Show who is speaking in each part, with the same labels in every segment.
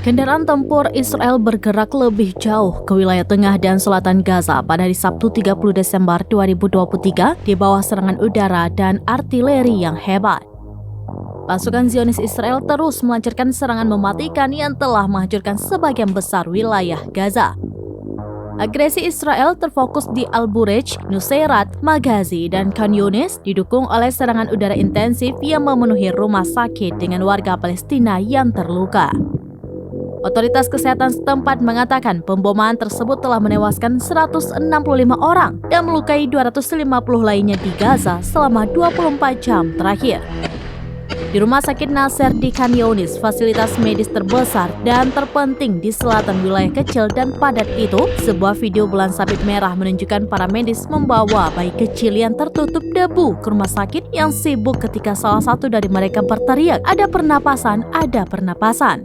Speaker 1: Kendaraan tempur Israel bergerak lebih jauh ke wilayah tengah dan selatan Gaza pada hari Sabtu 30 Desember 2023 di bawah serangan udara dan artileri yang hebat. Pasukan Zionis Israel terus melancarkan serangan mematikan yang telah menghancurkan sebagian besar wilayah Gaza. Agresi Israel terfokus di Al-Bureij, Nuseirat, Maghazi, dan Khan Yunis didukung oleh serangan udara intensif yang memenuhi rumah sakit dengan warga Palestina yang terluka. Otoritas kesehatan setempat mengatakan pemboman tersebut telah menewaskan 165 orang dan melukai 250 lainnya di Gaza selama 24 jam terakhir. Di Rumah Sakit Nasser di Khan Yunis, fasilitas medis terbesar dan terpenting di selatan wilayah kecil dan padat itu, sebuah video bulan sabit merah menunjukkan para medis membawa bayi kecil yang tertutup debu ke rumah sakit yang sibuk ketika salah satu dari mereka berteriak, "Ada pernapasan, ada pernapasan."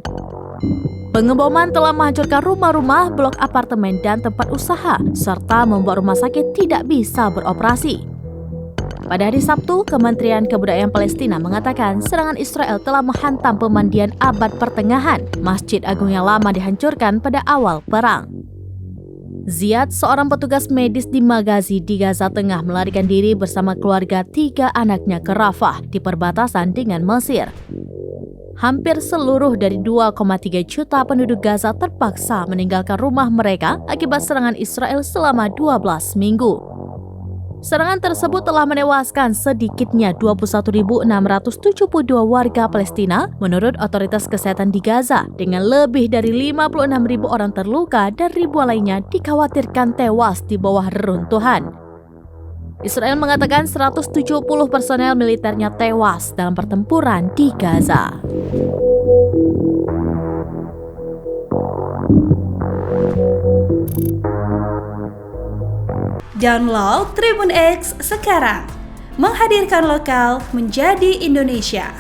Speaker 1: Pengeboman telah menghancurkan rumah-rumah, blok apartemen, dan tempat usaha, serta membuat rumah sakit tidak bisa beroperasi. Pada hari Sabtu, Kementerian Kebudayaan Palestina mengatakan serangan Israel telah menghantam pemandian abad pertengahan. Masjid Agung yang lama dihancurkan pada awal perang. Ziad, seorang petugas medis di Maghazi di Gaza Tengah, melarikan diri bersama keluarga 3 anaknya ke Rafah di perbatasan dengan Mesir. Hampir seluruh dari 2,3 juta penduduk Gaza terpaksa meninggalkan rumah mereka akibat serangan Israel selama 12 minggu. Serangan tersebut telah menewaskan sedikitnya 21.672 warga Palestina menurut otoritas kesehatan di Gaza, dengan lebih dari 56.000 orang terluka dan ribuan lainnya dikhawatirkan tewas di bawah reruntuhan. Israel mengatakan 170 personel militernya tewas dalam pertempuran di Gaza.
Speaker 2: Download Tribun X sekarang, menghadirkan lokal menjadi Indonesia.